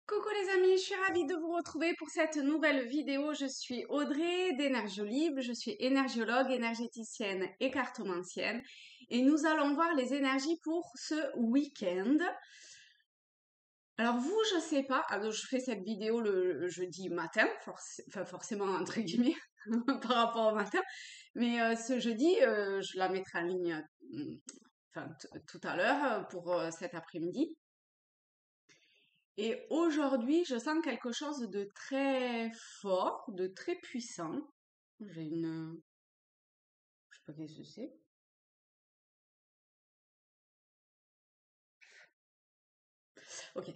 Coucou les amis, je suis ravie de vous retrouver pour cette nouvelle vidéo. Je suis Audrey d'Énergiolib, je suis énergiologue, énergéticienne et cartomancienne. Et nous allons voir les énergies pour ce week-end. Alors vous, je sais pas, alors je fais cette vidéo le jeudi matin, enfin forcément entre guillemets par rapport au matin, mais ce jeudi, je la mettrai en ligne enfin, tout à l'heure pour cet après-midi. Et aujourd'hui, je sens quelque chose de très fort, de très puissant. J'ai une... Je sais pas qu'est-ce que c'est. Ok.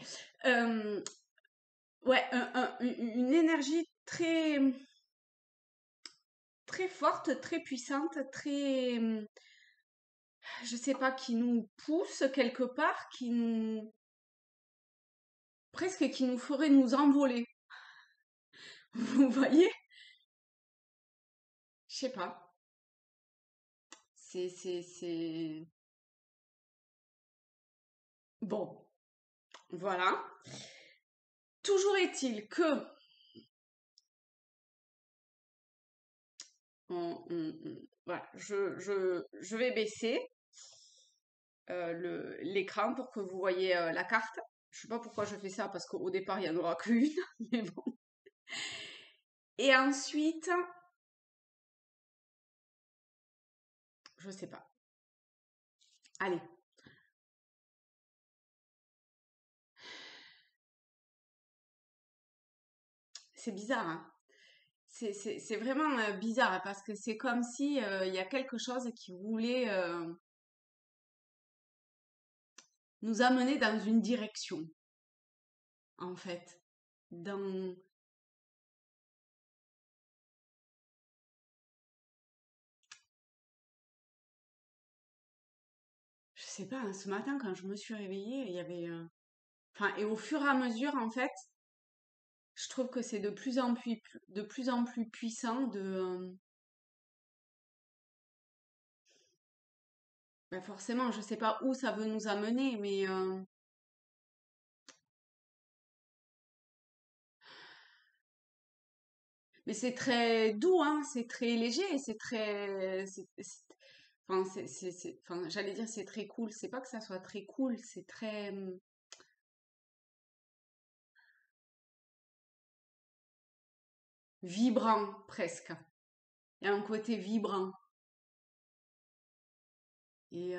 Euh, ouais, une énergie très, très forte, très puissante, très... Je sais pas, qui nous pousse quelque part, qui nous... Presque qui nous ferait nous envoler. Vous voyez? Je sais pas. C'est... Bon, voilà. Toujours est-il que voilà, je vais baisser l'écran pour que vous voyez la carte. Je sais pas pourquoi je fais ça parce qu'au départ il y en aura qu'une, mais bon. Et ensuite, je sais pas. Allez. C'est bizarre, hein. C'est vraiment bizarre parce que c'est comme si il y a quelque chose qui voulait nous amener dans une direction, en fait. Dans, je sais pas, hein, ce matin quand je me suis réveillée, il y avait, enfin, et au fur et à mesure, en fait, je trouve que c'est de plus en plus puissant de, ben forcément, je sais pas où ça veut nous amener, mais c'est très doux, hein, c'est très léger, c'est très, enfin, enfin, j'allais dire c'est très cool. C'est pas que ça soit très cool, c'est très vibrant presque. Il y a un côté vibrant et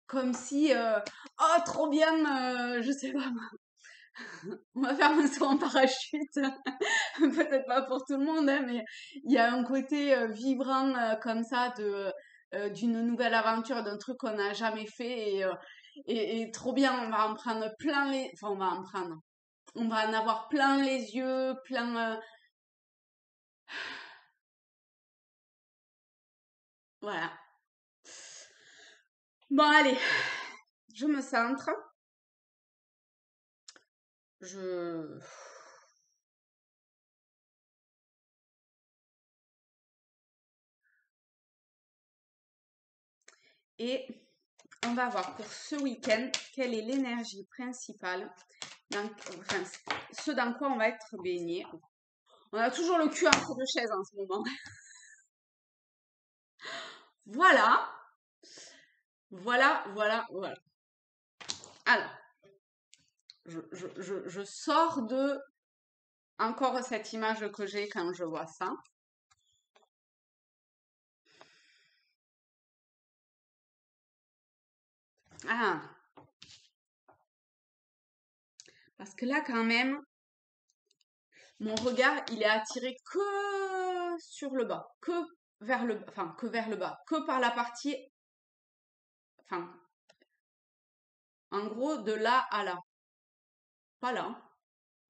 comme si, oh trop bien, je sais pas, on va faire un saut en parachute. Peut-être pas pour tout le monde, hein, mais il y a un côté vibrant comme ça d'une nouvelle aventure, d'un truc qu'on n'a jamais fait et trop bien, on va en prendre plein les... Enfin, on va en prendre. On va en avoir plein les yeux, plein... voilà. Bon, allez, je me centre. Je... Et on va voir pour ce week-end quelle est l'énergie principale, enfin, ce dans quoi on va être baigné. On a toujours le cul entre deux chaises en ce moment. Voilà, voilà. Alors, je sors de encore cette image que j'ai quand je vois ça. Ah, parce que là, quand même, mon regard, il est attiré que sur le bas, enfin, que vers le bas, que par la partie, enfin, en gros, de là à là. Pas là, hein,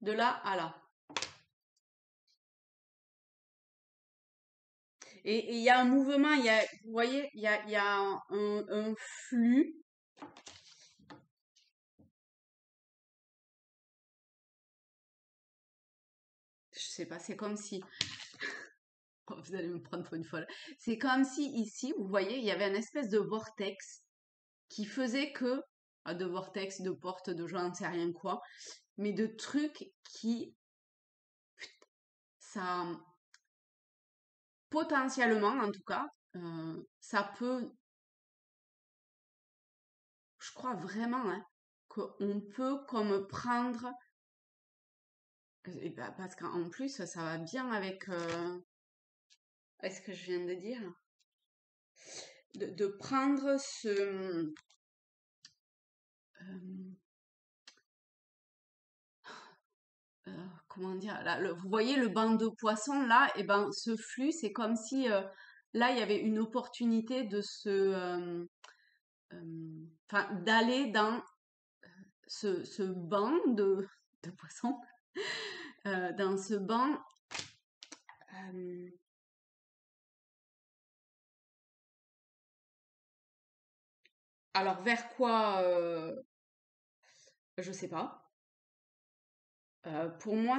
de là à là. Et il y a un mouvement, vous voyez, il y a un flux. Je sais pas, c'est comme si, vous allez me prendre pour une folle. C'est comme si ici, vous voyez, il y avait une espèce de vortex qui faisait que de vortex, de porte, de j'en sais rien quoi, mais de trucs qui, ça, potentiellement en tout cas, ça peut, je crois vraiment, hein, qu'on peut comme prendre, et parce qu'en plus ça va bien avec ce que je viens de dire, de prendre euh, comment dire, là, vous voyez le banc de poissons là, et ben ce flux, c'est comme si là il y avait une opportunité de enfin d'aller dans ce banc de poissons, dans ce banc. euh, alors vers quoi, je sais pas. Pour moi,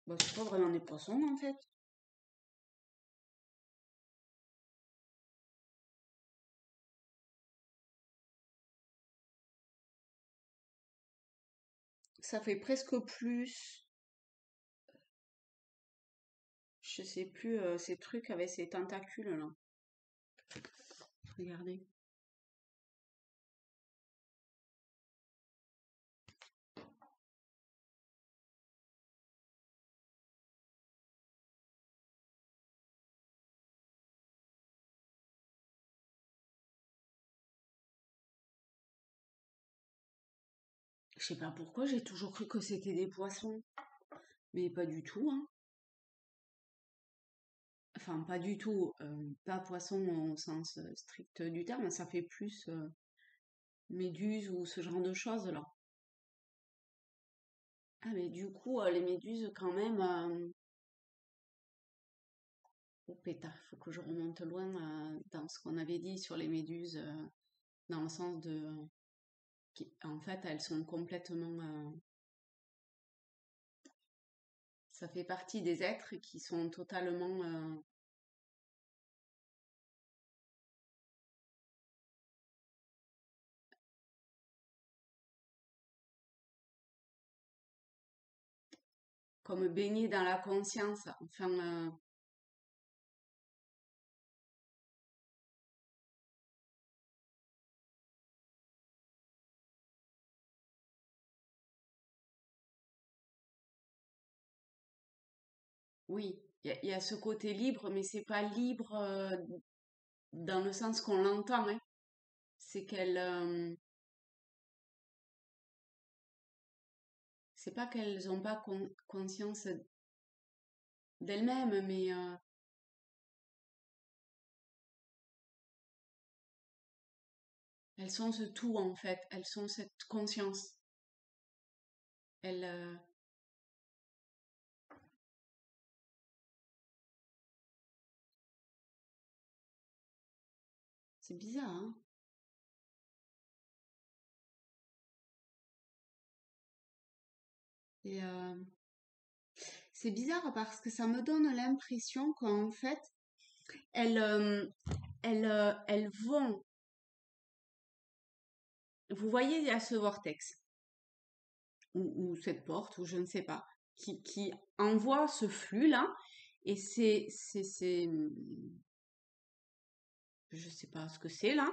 bah, c'est pas vraiment des poissons en fait. Ça fait presque plus, je sais plus, ces trucs avec ces tentacules là. Regardez. Je sais pas pourquoi, j'ai toujours cru que c'était des poissons. Mais pas du tout, hein. Enfin, pas du tout. Pas poisson au sens strict du terme, ça fait plus méduse ou ce genre de choses là. Ah, mais du coup, les méduses, quand même. Oh pétard, faut que je remonte loin dans ce qu'on avait dit sur les méduses, dans le sens de. En fait, elles sont complètement. Ça fait partie des êtres qui sont totalement. Comme baignés dans la conscience. Enfin, oui, il y a ce côté libre, mais c'est pas libre dans le sens qu'on l'entend, hein. C'est c'est pas qu'elles ont pas conscience d'elles-mêmes, mais elles sont ce tout en fait. Elles sont cette conscience. Elles, c'est bizarre, hein. Et c'est bizarre parce que ça me donne l'impression qu'en fait, elles, elles vont. Vous voyez, il y a ce vortex ou cette porte ou je ne sais pas qui envoie ce flux là et je sais pas ce que c'est là.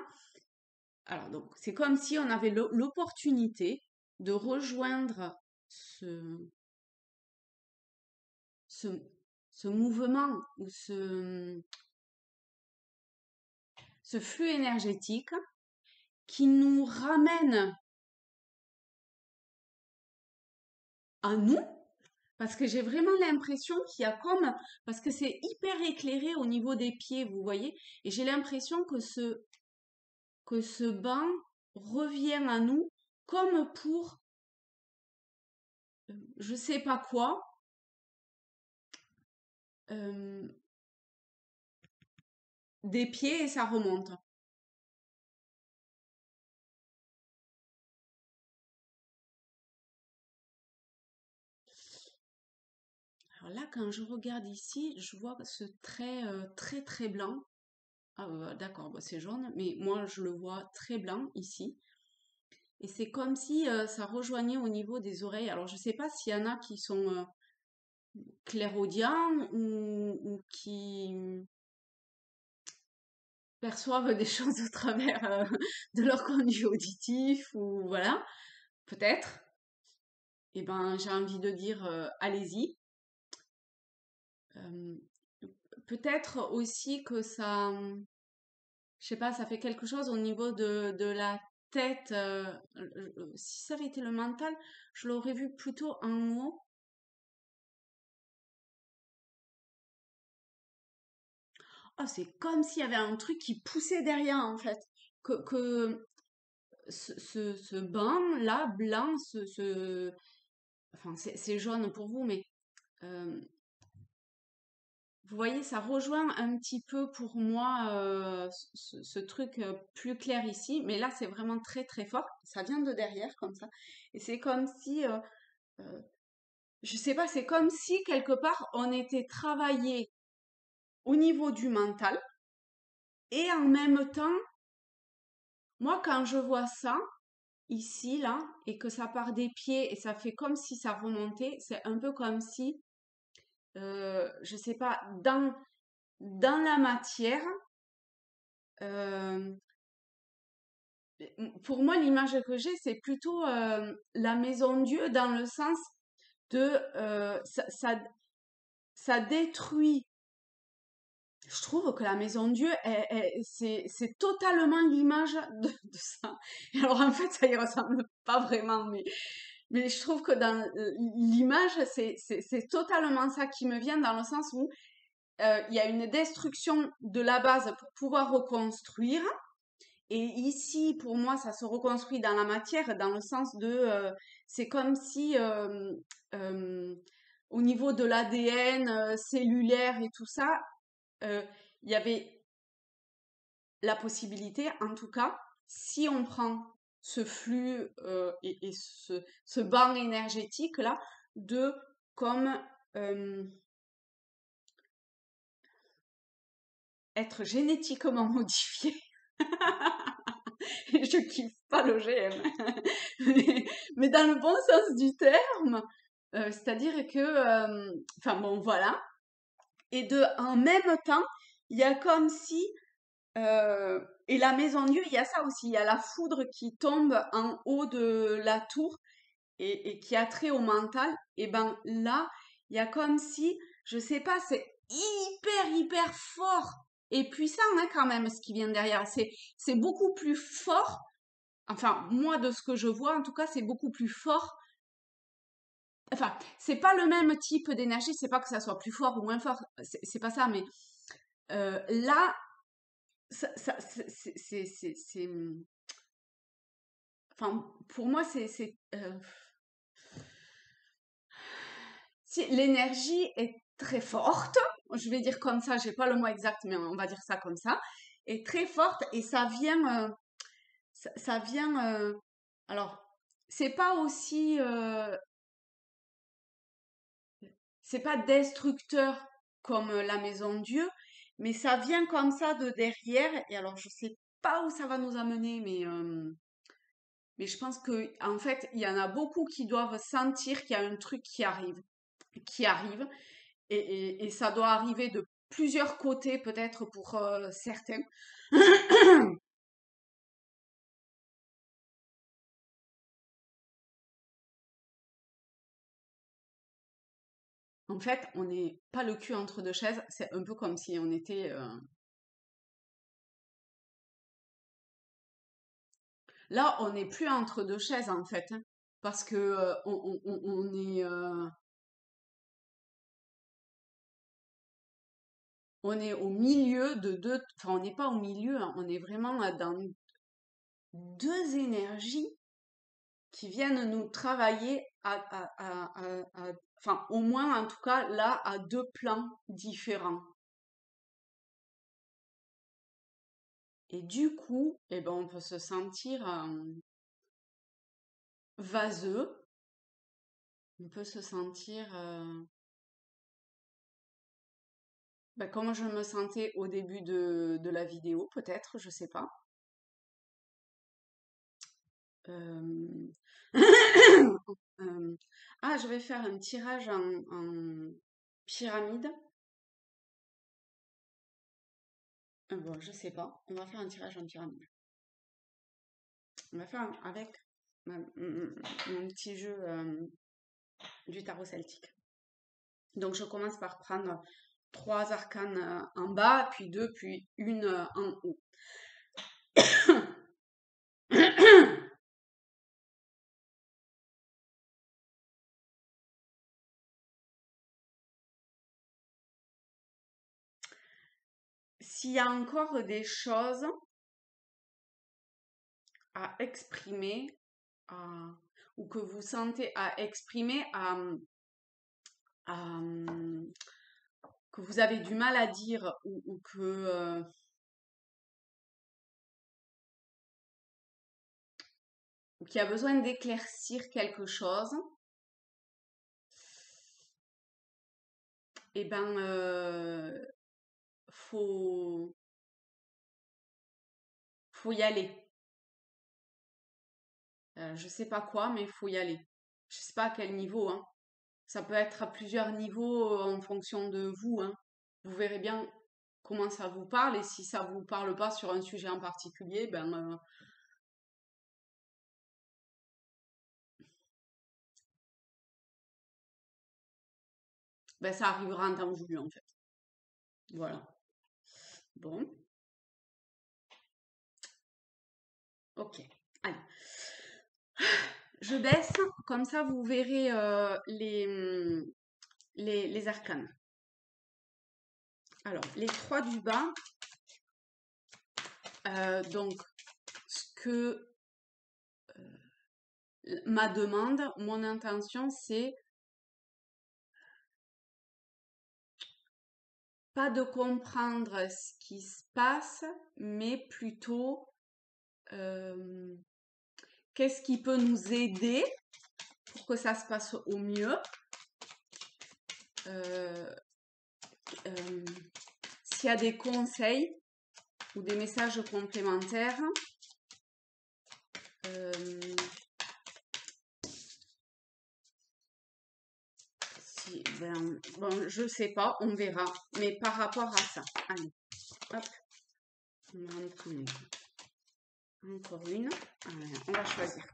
Alors donc c'est comme si on avait l'opportunité de rejoindre ce ce, ce mouvement ou ce flux énergétique qui nous ramène à nous, parce que j'ai vraiment l'impression qu'il y a comme, parce que c'est hyper éclairé au niveau des pieds, vous voyez, et j'ai l'impression que ce banc revient à nous comme pour, je sais pas quoi, euh, des pieds et ça remonte. Alors là, quand je regarde ici, je vois ce trait très très blanc. Ah, d'accord, bah, c'est jaune, mais moi je le vois très blanc ici. Et c'est comme si ça rejoignait au niveau des oreilles. Alors je sais pas s'il y en a qui sont clairaudients ou qui perçoivent des choses au travers de leur conduit auditif ou voilà, peut-être. Eh ben, j'ai envie de dire allez-y. Euh, Peut-être aussi que ça, je sais pas, ça fait quelque chose au niveau de la tête. Si ça avait été le mental, je l'aurais vu plutôt en haut. Ah, c'est comme s'il y avait un truc qui poussait derrière en fait. Que ce banc là, blanc, enfin c'est jaune pour vous, mais euh, vous voyez, ça rejoint un petit peu pour moi ce truc plus clair ici, mais là c'est vraiment très très fort. Ça vient de derrière comme ça, et c'est comme si, euh, je sais pas, c'est comme si quelque part on était travaillé au niveau du mental, et en même temps, moi quand je vois ça ici là et que ça part des pieds et ça fait comme si ça remontait, c'est un peu comme si, je sais pas, dans la matière. euh, pour moi, l'image que j'ai, c'est plutôt la maison Dieu dans le sens de ça détruit. Je trouve que la maison Dieu, c'est totalement l'image de ça. Et alors en fait, ça y ressemble pas vraiment, mais je trouve que dans l'image, c'est totalement ça qui me vient dans le sens où il y a une destruction de la base pour pouvoir reconstruire. Et ici, pour moi, ça se reconstruit dans la matière, dans le sens de, c'est comme si euh, au niveau de l'ADN cellulaire et tout ça, euh, il y avait la possibilité, en tout cas, si on prend ce flux et ce banc énergétique là, de comme euh, être génétiquement modifié. Je kiffe pas l'OGM, mais dans le bon sens du terme, c'est-à-dire que, enfin bon, voilà. Et en même temps, il y a comme si, et la maison Dieu, il y a ça aussi, il y a la foudre qui tombe en haut de la tour et qui a trait au mental. Et ben là, il y a comme si, je sais pas, c'est hyper fort et puissant hein, quand même ce qui vient derrière. C'est beaucoup plus fort. Enfin, moi, de ce que je vois, en tout cas, c'est beaucoup plus fort. Enfin, c'est pas le même type d'énergie, c'est pas que ça soit plus fort ou moins fort, c'est pas ça, mais là, enfin, pour moi, si l'énergie est très forte, je vais dire comme ça, j'ai pas le mot exact, mais on va dire ça comme ça, est très forte et ça vient, ça vient, alors, c'est pas aussi, c'est pas destructeur comme la maison Dieu, mais ça vient comme ça de derrière. Et alors, je sais pas où ça va nous amener, mais je pense que en fait, il y en a beaucoup qui doivent sentir qu'il y a un truc qui arrive, et ça doit arriver de plusieurs côtés peut-être pour certains. En fait, on n'est pas le cul entre deux chaises. C'est un peu comme si on était. Là, on n'est plus entre deux chaises en fait, hein, parce que on est. On est au milieu de deux, enfin on n'est pas au milieu, hein, on est vraiment dans deux énergies qui viennent nous travailler enfin au moins en tout cas là à deux plans différents. Et du coup, eh ben on peut se sentir vaseux, on peut se sentir Ben, comment je me sentais au début de la vidéo, peut-être, je sais pas. Euh, Ah, je vais faire un tirage en pyramide. Bon, je sais pas. On va faire un tirage en pyramide. On va faire avec mon petit jeu du tarot celtique. Donc, je commence par prendre 3 arcanes en bas, puis 2, puis une en haut. S'il y a encore des choses à exprimer, à- ou que vous sentez à exprimer, à, que vous avez du mal à dire, ou que ou qu'il y a besoin d'éclaircir quelque chose, eh ben, faut, faut y aller. Je sais pas quoi, mais il faut y aller. Je sais pas à quel niveau, hein. Ça peut être à plusieurs niveaux en fonction de vous, hein. Vous verrez bien comment ça vous parle, et si ça vous parle pas sur un sujet en particulier, ben ça arrivera en temps voulu en fait. Voilà. Bon, ok. Allez. Je baisse, comme ça vous verrez les arcanes. Alors, les 3 du bas, donc ce que ma demande, mon intention, c'est pas de comprendre ce qui se passe, mais plutôt euh, qu'est-ce qui peut nous aider pour que ça se passe au mieux. Euh, euh, S'il y a des conseils ou des messages complémentaires. Euh, bon, je sais pas, on verra. Mais par rapport à ça, allez, hop, on va en prendre encore une. Allez, on va choisir.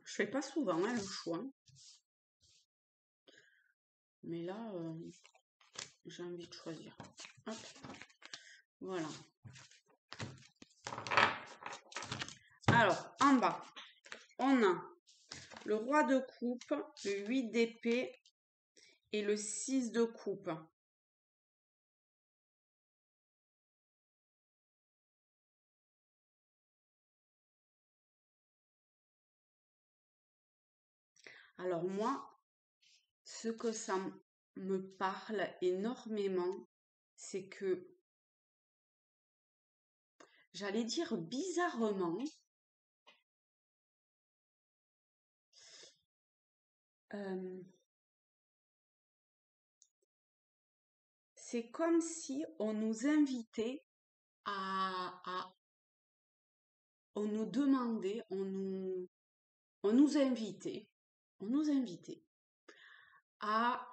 Je fais pas souvent hein, le choix. Mais là, j'ai envie de choisir. Hop, voilà. Alors, en bas, on a le roi de coupe, le 8 d'épée et le 6 de coupe. Alors moi, ce que ça me parle énormément, c'est que, j'allais dire bizarrement, c'est comme si on nous invitait à on nous demandait, on nous invitait, on nous invitait à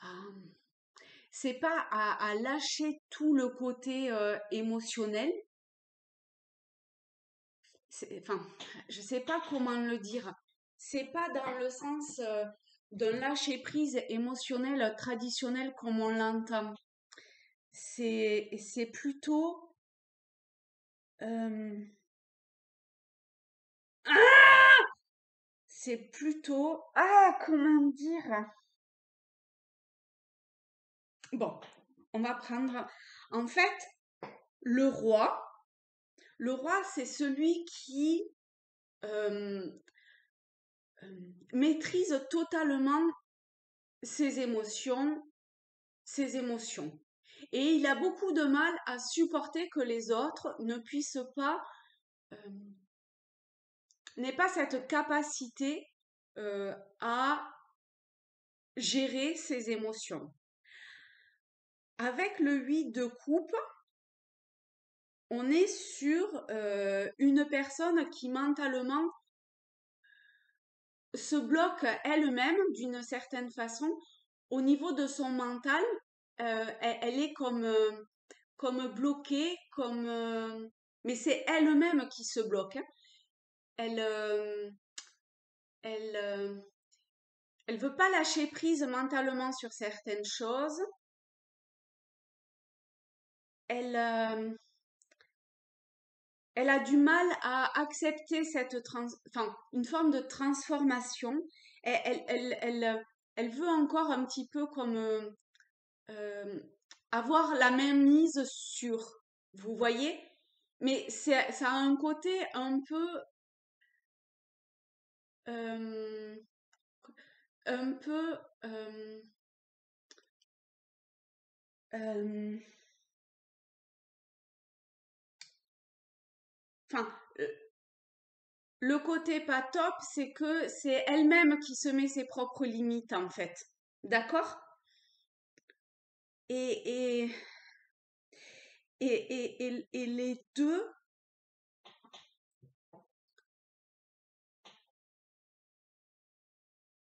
à c'est pas à lâcher tout le côté émotionnel. Enfin, je sais pas comment le dire. C'est pas dans le sens d'un lâcher prise émotionnel traditionnel comme on l'entend. C'est plutôt euh, ah c'est plutôt comment dire. Bon, on va prendre en fait le roi. Le roi, c'est celui qui euh, maîtrise totalement ses émotions, ses émotions. Et il a beaucoup de mal à supporter que les autres ne puissent pas, euh, n'aient pas cette capacité à gérer ses émotions. Avec le 8 de coupe, on est sur une personne qui mentalement se bloque elle-même d'une certaine façon au niveau de son mental. Elle est comme bloquée, mais c'est elle-même qui se bloque, hein. Elle, euh, elle, euh, elle veut pas lâcher prise mentalement sur certaines choses. Elle, euh, Elle a du mal à accepter enfin, une forme de transformation. Elle veut encore un petit peu comme euh, avoir la main mise sur, vous voyez? Mais ça a un côté euh, un peu, euh, enfin, le côté pas top, c'est que c'est elle-même qui se met ses propres limites, en fait. D'accord? Et, et, et les deux,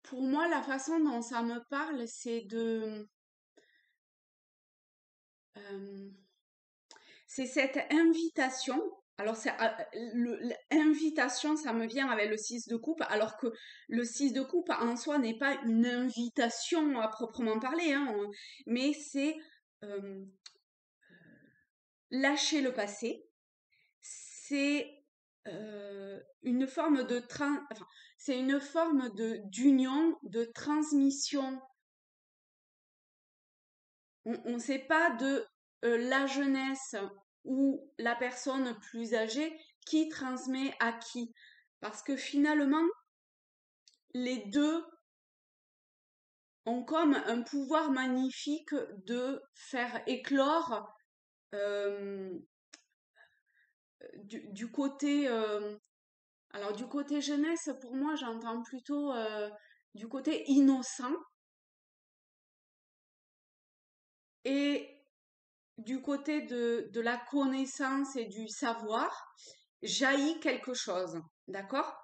pour moi, la façon dont ça me parle, euh, c'est cette invitation. Alors, l'invitation, ça me vient avec le 6 de coupe, alors que le 6 de coupe en soi n'est pas une invitation à proprement parler, hein, mais c'est euh, lâcher le passé. C'est une forme enfin, c'est une forme d'union, de transmission. On ne sait pas de la jeunesse ou la personne plus âgée qui transmet à qui. Parce que finalement, les deux ont comme un pouvoir magnifique de faire éclore euh, du côté... alors du côté jeunesse, pour moi, j'entends plutôt du côté innocent et du côté de la connaissance et du savoir, jaillit quelque chose, d'accord?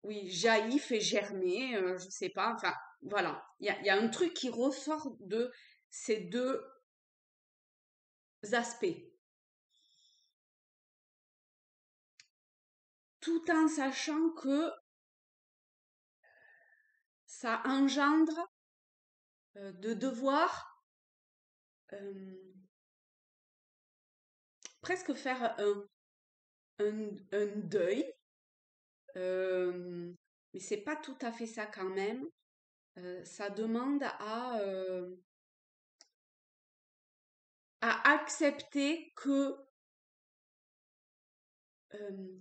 Oui, jaillit, fait germer, je sais pas, enfin, voilà. Il y a un truc qui ressort de ces deux aspects, tout en sachant que ça engendre de devoir euh, presque faire un deuil, mais c'est pas tout à fait ça quand même. Ça demande à accepter que, euh,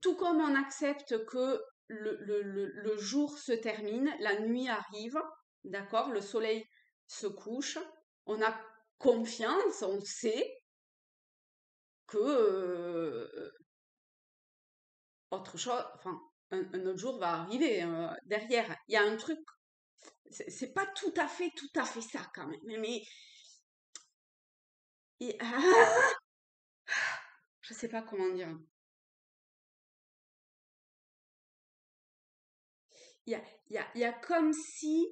tout comme on accepte que le jour se termine, la nuit arrive, d'accord, le soleil se couche, on a confiance, on sait que autre chose, enfin, un autre jour va arriver derrière. Il y a un truc, c'est pas tout à fait ça quand même, mais je sais pas comment dire. Il y a, il y a comme si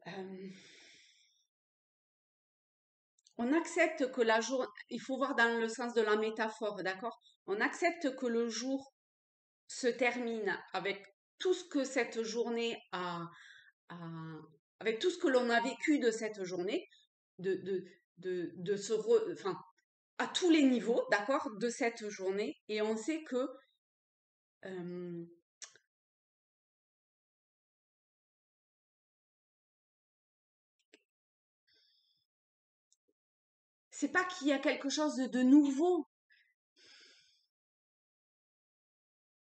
euh, on accepte que la journée, il faut voir dans le sens de la métaphore, d'accord? On accepte que le jour se termine avec tout ce que cette journée avec tout ce que l'on a vécu de cette journée, de, de, enfin, à tous les niveaux, d'accord, de cette journée, et on sait que euh, c'est pas qu'il y a quelque chose de nouveau.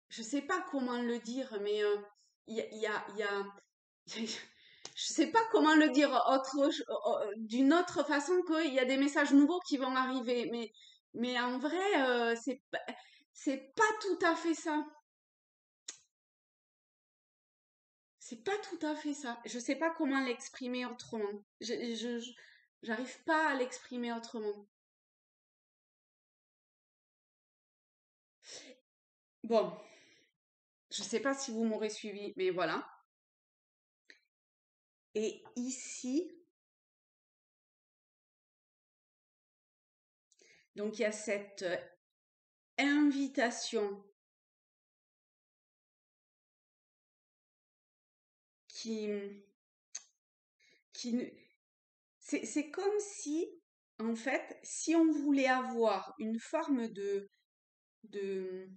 Je sais pas comment le dire, mais il y a Je sais pas comment le dire d'une autre façon qu'il y a des messages nouveaux qui vont arriver, mais en vrai, c'est pas tout à fait ça. C'est pas tout à fait ça. Je sais pas comment l'exprimer autrement. J'arrive pas à l'exprimer autrement. Bon, je sais pas si vous m'aurez suivi, mais voilà. Et ici, donc il y a cette invitation qui, qui, ne- c'est comme si, en fait, si on voulait avoir une forme de, de,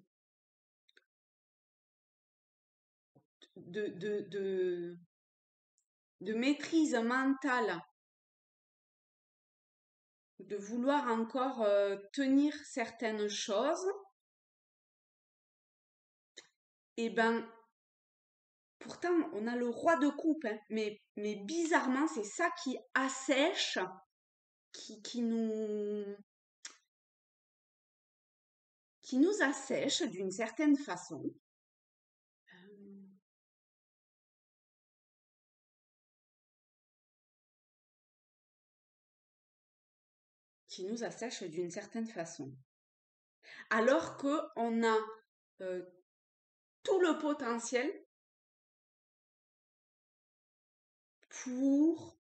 de maîtrise mentale, de vouloir encore tenir certaines choses, et ben, pourtant, on a le roi de coupe, hein, mais bizarrement, c'est ça qui assèche, qui qui nous assèche d'une certaine façon. Euh, qui nous assèche d'une certaine façon. Alors que on a euh, tout le potentiel pour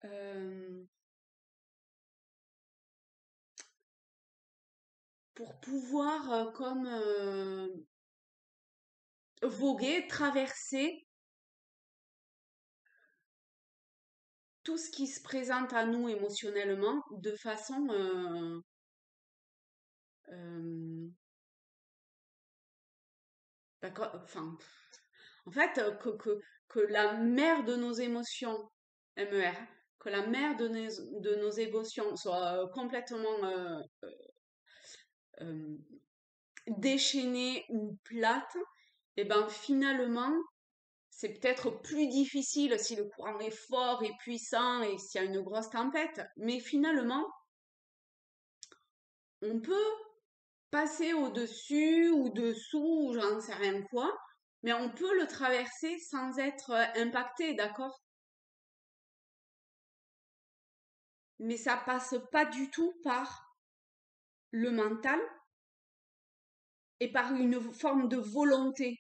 euh, pour pouvoir comme voguer, traverser tout ce qui se présente à nous émotionnellement de façon euh, d'accord, enfin, en fait, que la mère de nos émotions, MER, que la mère de nos émotions soit complètement euh, déchaînée ou plate, et ben finalement, c'est peut-être plus difficile si le courant est fort et puissant et s'il y a une grosse tempête, mais finalement, on peut passer au-dessus ou dessous, ou j'en sais rien quoi, mais on peut le traverser sans être impacté, d'accord? Mais ça passe pas du tout par le mental et par une forme de volonté.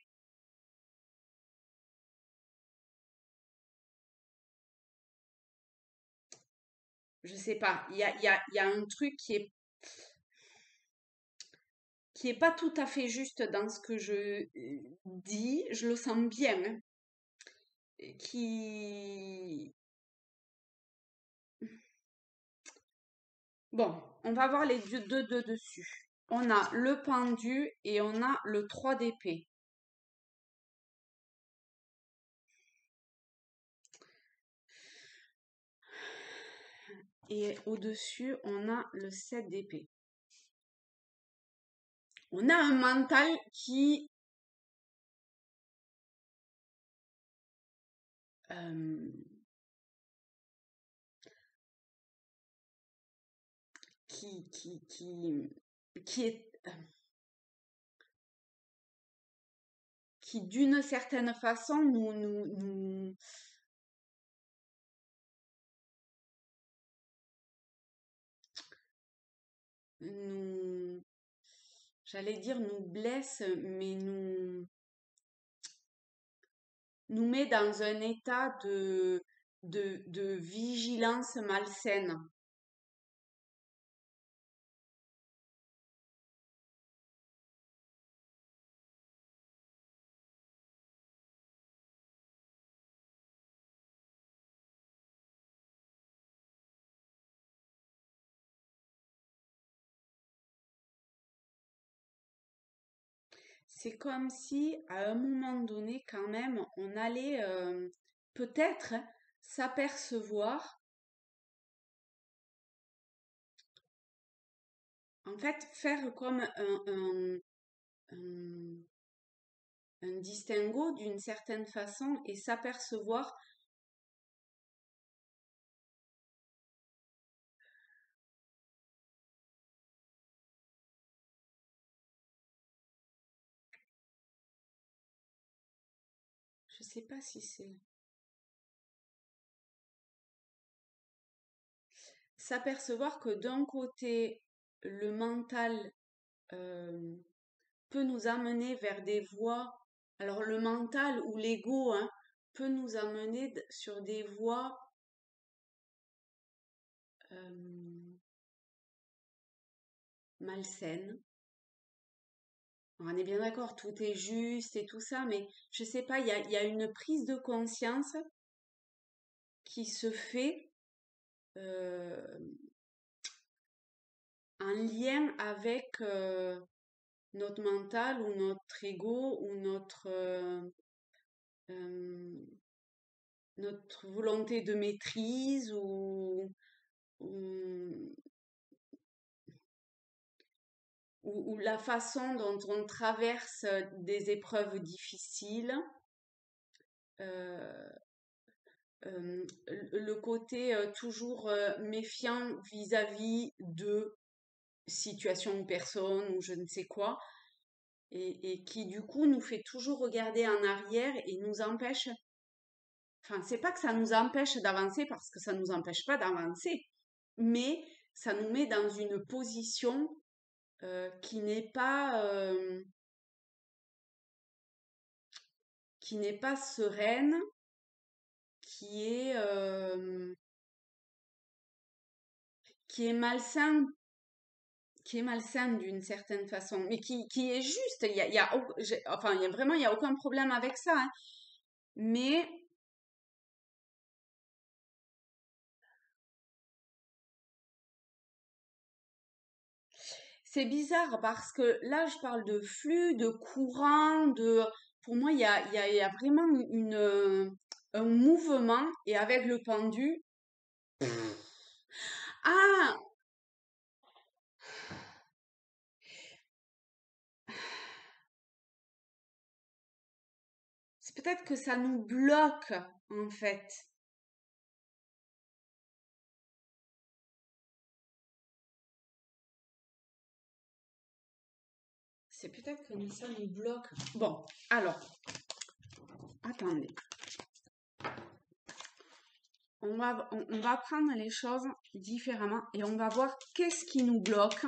Je sais pas, il y a un truc qui est pas tout à fait juste dans ce que je dis, je le sens bien, hein, qui... Bon, on va voir les deux dessus. On a le pendu et on a le 3 d'épée. Et au-dessus, on a le 7 d'épée. On a un mental euh, qui, qui, qui, qui est, qui d'une certaine façon nous, j'allais dire nous blesse, mais nous met dans un état de vigilance malsaine. C'est comme si, à un moment donné, quand même, on allait peut-être s'apercevoir, en fait, faire comme un, un distinguo d'une certaine façon et s'apercevoir. Je sais pas si c'est s'apercevoir que d'un côté, le mental euh, peut nous amener vers des voies. Alors le mental ou l'ego, hein, peut nous amener sur des voies euh, malsaines. On est bien d'accord, tout est juste et tout ça, mais je sais pas, il y a une prise de conscience qui se fait euh, en lien avec notre mental ou notre ego ou euh, notre volonté de maîtrise ou, ou la façon dont on traverse des épreuves difficiles. euh, le côté toujours méfiant vis-à-vis de situations ou personnes ou je ne sais quoi, et qui du coup nous fait toujours regarder en arrière et nous empêche, enfin c'est pas que ça nous empêche d'avancer parce que ça nous empêche pas d'avancer, mais ça nous met dans une position qui n'est pas sereine, qui est euh, qui est malsain qui est malsaine d'une certaine façon, mais qui est juste. Enfin, il y a aucun problème avec ça, hein. Mais c'est bizarre parce que là, je parle de flux, de courant, pour moi, il y a vraiment un mouvement et avec le pendu. Ah, c'est peut-être que ça nous bloque, en fait. C'est peut-être que ça nous bloque. Bon, alors, attendez. On va prendre les choses différemment et on va voir qu'est-ce qui nous bloque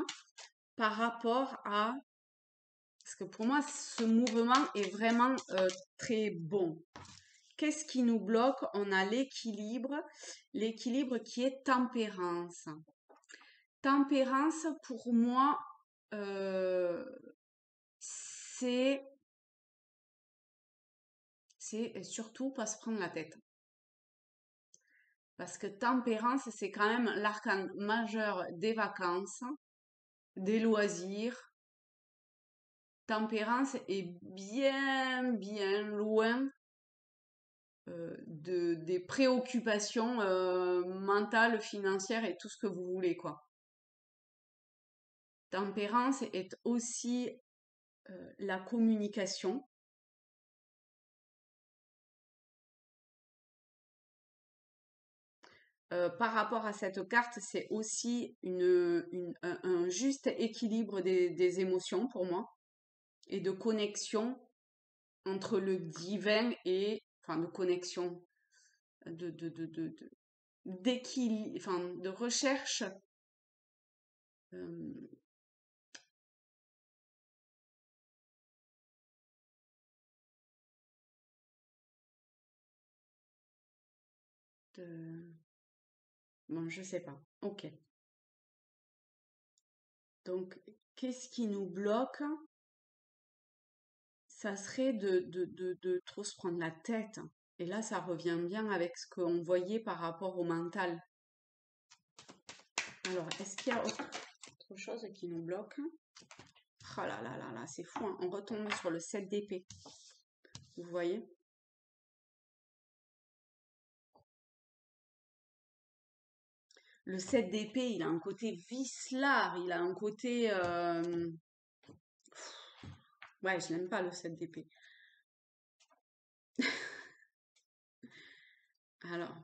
par rapport à. Parce que pour moi, ce mouvement est vraiment très bon. Qu'est-ce qui nous bloque? On a l'équilibre qui est tempérance. Tempérance, pour moi, euh, c'est surtout pas se prendre la tête. Parce que tempérance, c'est quand même l'arcane majeur des vacances, des loisirs. Tempérance est bien, bien loin des préoccupations mentales, financières et tout ce que vous voulez, quoi. Tempérance est aussi la communication. Par rapport à cette carte, c'est aussi un juste équilibre des émotions pour moi et de connexion entre le divin et, enfin, de connexion, d'équilibre, enfin, de recherche euh, de, bon, je sais pas. Ok. Donc, qu'est-ce qui nous bloque? Ça serait de trop se prendre la tête. Et là, ça revient bien avec ce qu'on voyait par rapport au mental. Alors, est-ce qu'il y a autre chose qui nous bloque? Oh là là là là, c'est fou, hein. On retombe sur le 7 d'épée. Vous voyez? Le 7 d'épée, il a un côté vicelard, il a un côté... Ouais, je n'aime pas le 7 d'épée. Alors,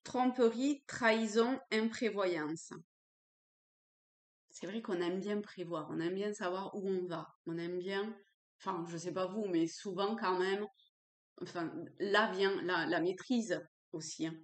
tromperie, trahison, imprévoyance. C'est vrai qu'on aime bien prévoir, on aime bien savoir où on va, on aime bien, enfin, je sais pas vous, mais souvent quand même, enfin, là vient la maîtrise aussi, hein.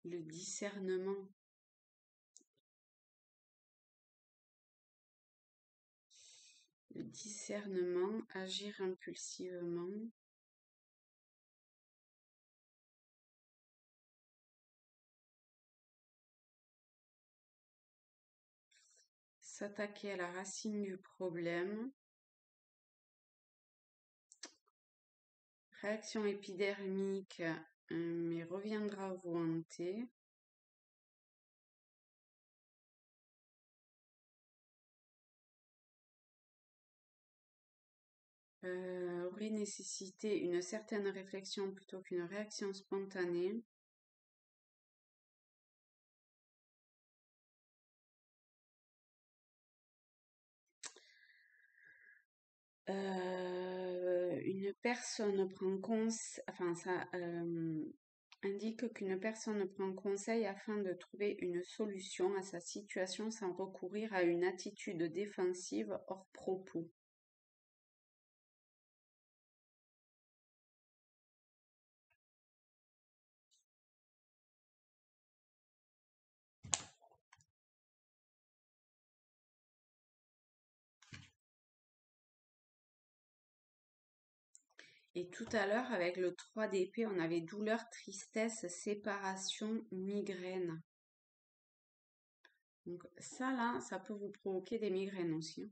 Le discernement. Le discernement, agir impulsivement. S'attaquer à la racine du problème. Réaction épidermique, mais reviendra vous hanter. Aurait nécessité une certaine réflexion plutôt qu'une réaction spontanée. Une personne prend enfin ça indique qu'une personne prend conseil afin de trouver une solution à sa situation sans recourir à une attitude défensive hors propos. Et tout à l'heure, avec le 3 d'épée, on avait douleur, tristesse, séparation, migraine. Donc ça, là, ça peut vous provoquer des migraines aussi, hein.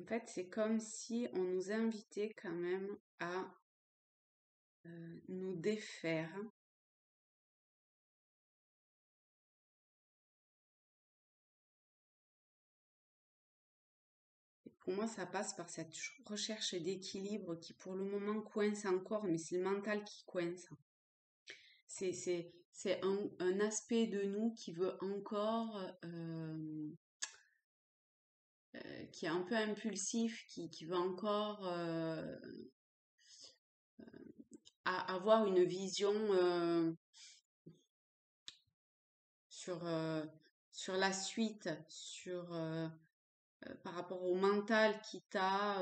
En fait, c'est comme si on nous invitait quand même à nous défaire. Et pour moi, ça passe par cette recherche d'équilibre qui, pour le moment, coince encore, mais c'est le mental qui coince. C'est un aspect de nous qui veut encore, qui est un peu impulsif, qui veut encore avoir une vision sur, sur la suite, par rapport au mental qui t'a.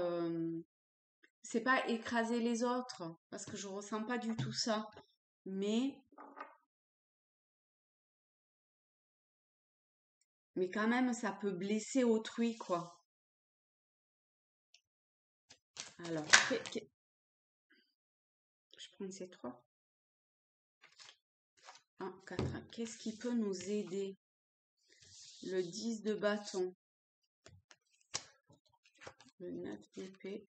C'est pas écraser les autres, parce que je ressens pas du tout ça, mais, mais quand même, ça peut blesser autrui, quoi. Alors, je prends ces trois. 1, 4. Qu'est-ce qui peut nous aider? Le 10 de bâton. Le 9 d'épée.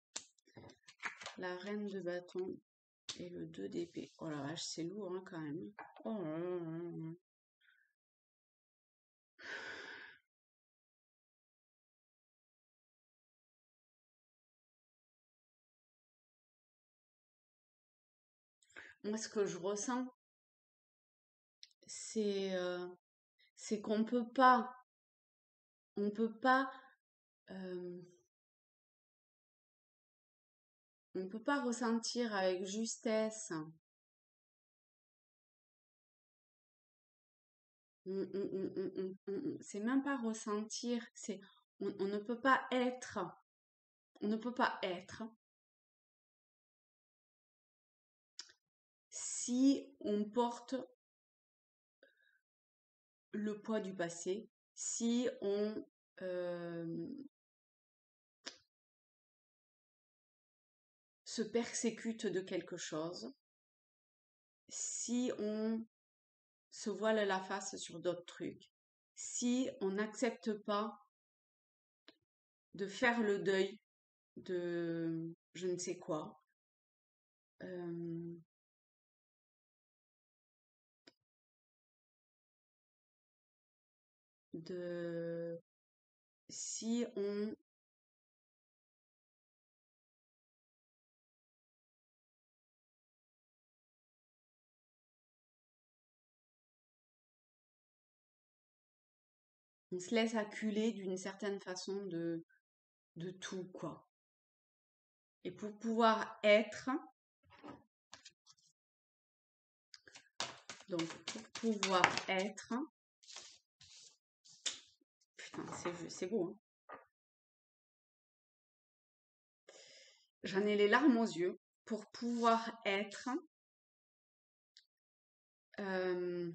La reine de bâton. Et le 2 d'épée. Oh la vache, c'est lourd hein, quand même. Oh là là là là. Moi, ce que je ressens, c'est c'est on peut pas, euh, on peut pas ressentir avec justesse. C'est même pas ressentir, c'est on ne peut pas être, on ne peut pas être si on porte le poids du passé, si on se persécute de quelque chose, si on se voile la face sur d'autres trucs, si on n'accepte pas de faire le deuil de je ne sais quoi, de si on se laisse acculer d'une certaine façon de tout, quoi. Et pour pouvoir être, donc pour pouvoir être, putain, c'est beau, hein. J'en ai les larmes aux yeux. Pour pouvoir être, euh,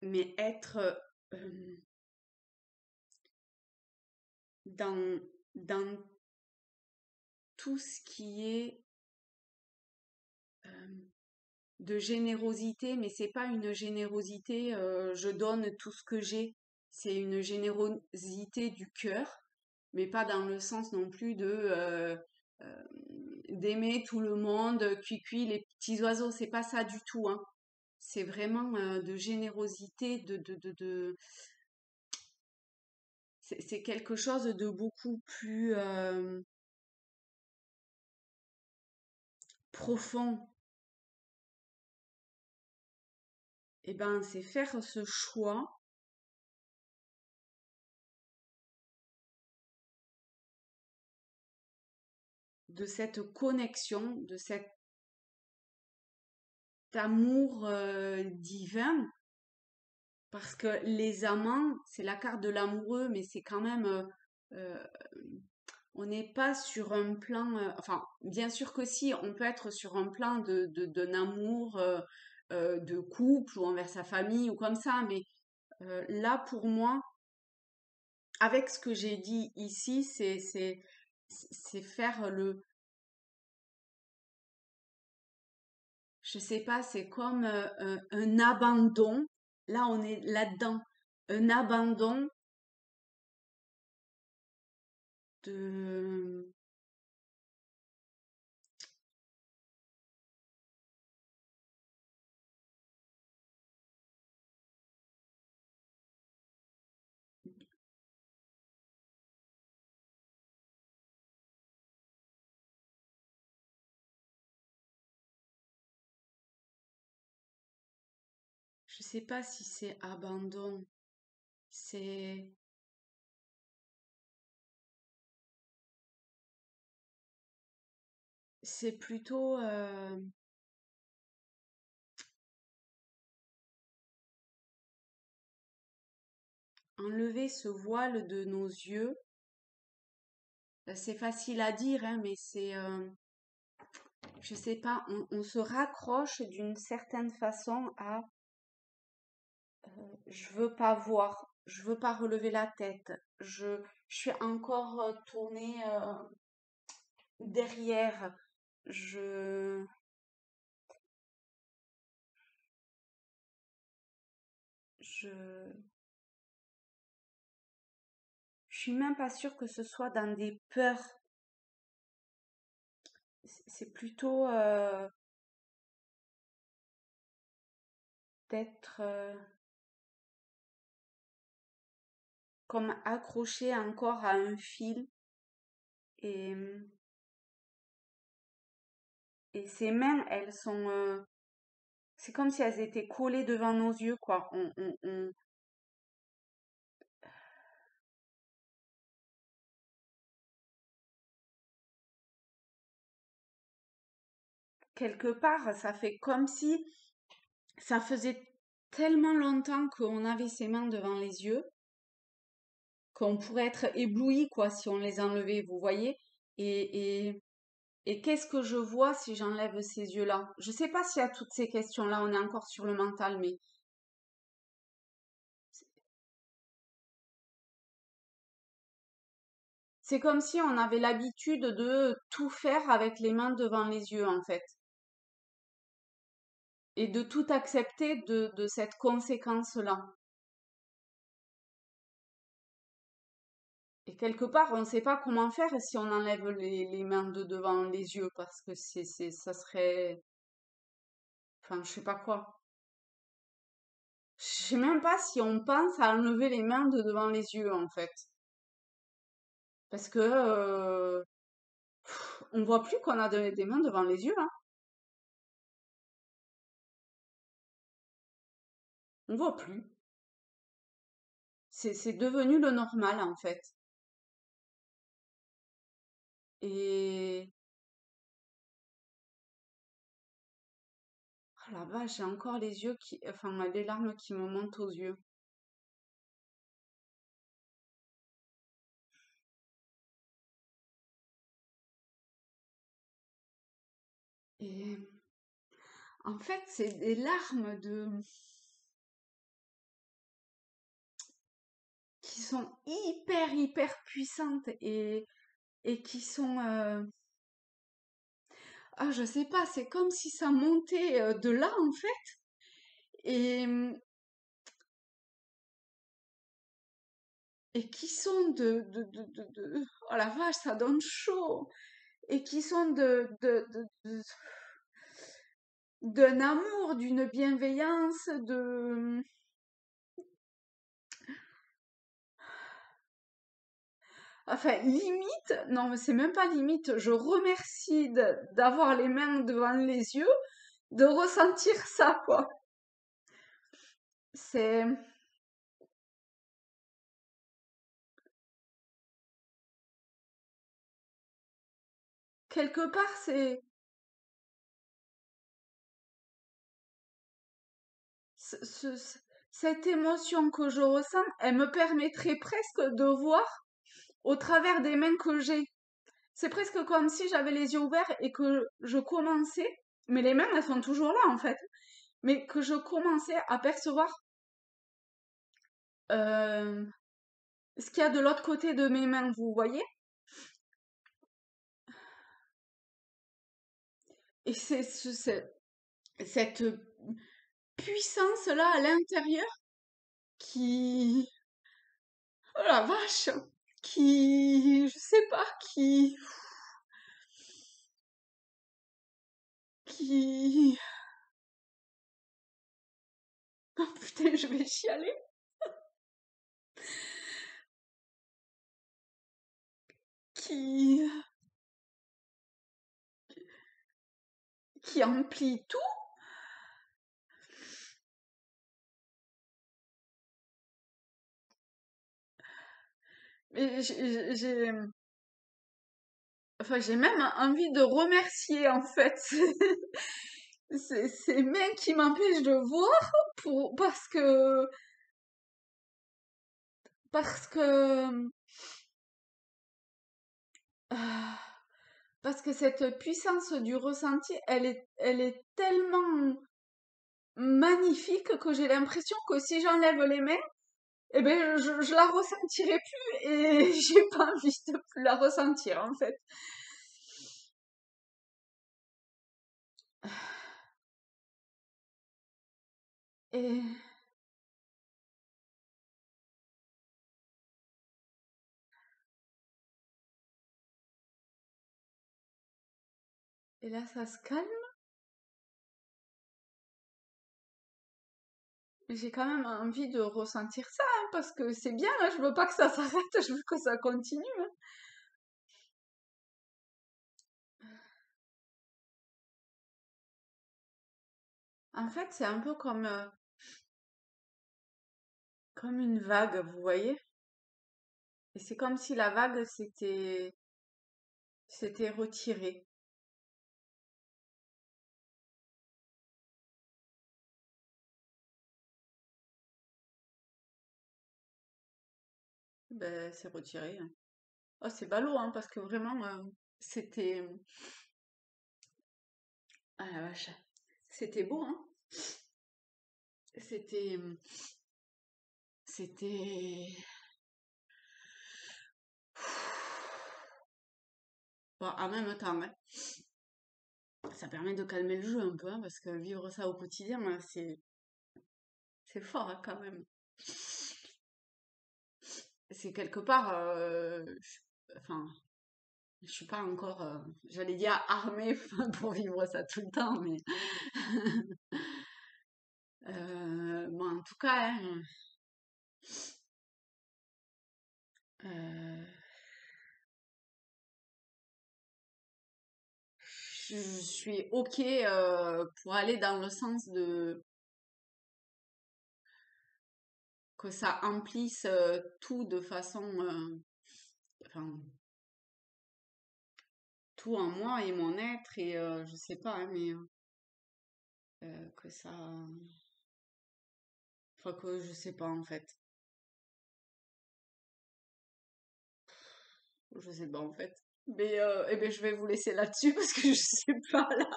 mais être dans, dans tout ce qui est de générosité, mais c'est pas une générosité, je donne tout ce que j'ai. C'est une générosité du cœur, mais pas dans le sens non plus euh, d'aimer tout le monde, cuicui, les petits oiseaux. C'est pas ça du tout, hein. C'est vraiment de générosité, c'est quelque chose de beaucoup plus profond. Et ben, c'est faire ce choix de cette connexion, de cet amour divin, parce que les amants, c'est la carte de l'amoureux, mais c'est quand même, euh, on n'est pas sur un plan, enfin, bien sûr que si, on peut être sur un plan d'un amour de couple ou envers sa famille ou comme ça, mais là, pour moi, avec ce que j'ai dit ici, c'est faire je sais pas, c'est comme un abandon. Là, on est là-dedans. Un abandon de, je sais pas si c'est abandon. C'est, c'est plutôt enlever ce voile de nos yeux. C'est facile à dire, hein, mais c'est, je sais pas, on se raccroche d'une certaine façon à je veux pas voir, je veux pas relever la tête, je suis encore tournée derrière, je, je, je suis même pas sûre que ce soit dans des peurs, c'est plutôt d'être comme accroché encore à un fil et, et ses mains, elles sont, c'est comme si elles étaient collées devant nos yeux, quoi. Quelque part, ça fait comme si ça faisait tellement longtemps qu'on avait ses mains devant les yeux qu'on pourrait être ébloui, quoi, si on les enlevait, vous voyez? Et, et qu'est-ce que je vois si j'enlève ces yeux-là? Je sais pas s'il y a toutes ces questions-là, on est encore sur le mental, mais c'est comme si on avait l'habitude de tout faire avec les mains devant les yeux, en fait. Et de tout accepter de cette conséquence-là. Et quelque part, on ne sait pas comment faire si on enlève les mains de devant les yeux, parce que ça serait, enfin, je sais pas quoi. Je sais même pas si on pense à enlever les mains de devant les yeux, en fait. Parce que, on voit plus qu'on a des mains devant les yeux, hein. On voit plus. C'est devenu le normal, en fait. Et, oh la vache, j'ai encore les yeux enfin, les larmes qui me montent aux yeux. Et, en fait, c'est des larmes qui sont hyper puissantes et qui sont, ah, je sais pas, c'est comme si ça montait de là, en fait, et, et qui sont oh la vache, ça donne chaud, et qui sont d'un amour, d'une bienveillance, enfin, limite, non, mais c'est même pas limite, je remercie d'avoir les mains devant les yeux, de ressentir ça, quoi. C'est, quelque part, ce- ce- cette émotion que je ressens, elle me permettrait presque de voir au travers des mains que j'ai. C'est presque comme si j'avais les yeux ouverts et que je commençais, mais les mains, elles sont toujours là, en fait, mais que je commençais à percevoir euh, ce qu'il y a de l'autre côté de mes mains, vous voyez? Et cette puissance-là à l'intérieur qui, oh la vache, je sais pas, qui, oh putain, je vais chialer, qui, qui emplit tout. Et enfin, j'ai même envie de remercier, en fait, ces mains qui m'empêchent de voir parce que, ah, parce que cette puissance du ressenti, elle est tellement magnifique que j'ai l'impression que si j'enlève les mains, eh ben, je la ressentirai plus et j'ai pas envie de plus la ressentir, en fait. Et, et là, ça se calme. Mais j'ai quand même envie de ressentir ça, hein, parce que c'est bien, là, je veux pas que ça s'arrête, je veux que ça continue, hein. En fait, c'est un peu comme une vague, vous voyez? Et c'est comme si la vague s'était retirée. Ben, c'est retiré, hein. Oh, c'est ballot, hein, parce que vraiment, c'était... Ah la vache, c'était beau, hein. C'était... C'était... Bon, en même temps, hein, ça permet de calmer le jeu un peu, hein, parce que vivre ça au quotidien, c'est fort, hein, quand même. c'est quelque part, enfin, je suis pas encore, j'allais dire armée pour vivre ça tout le temps, mais bon, en tout cas, hein, euh, je suis ok pour aller dans le sens de que ça emplisse tout de façon, enfin, tout en moi et mon être et je sais pas, hein, mais que ça, enfin que je sais pas en fait, je sais pas en fait. Mais eh ben, je vais vous laisser là-dessus parce que je sais pas là.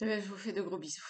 Eh ben, je vous fais de gros bisous.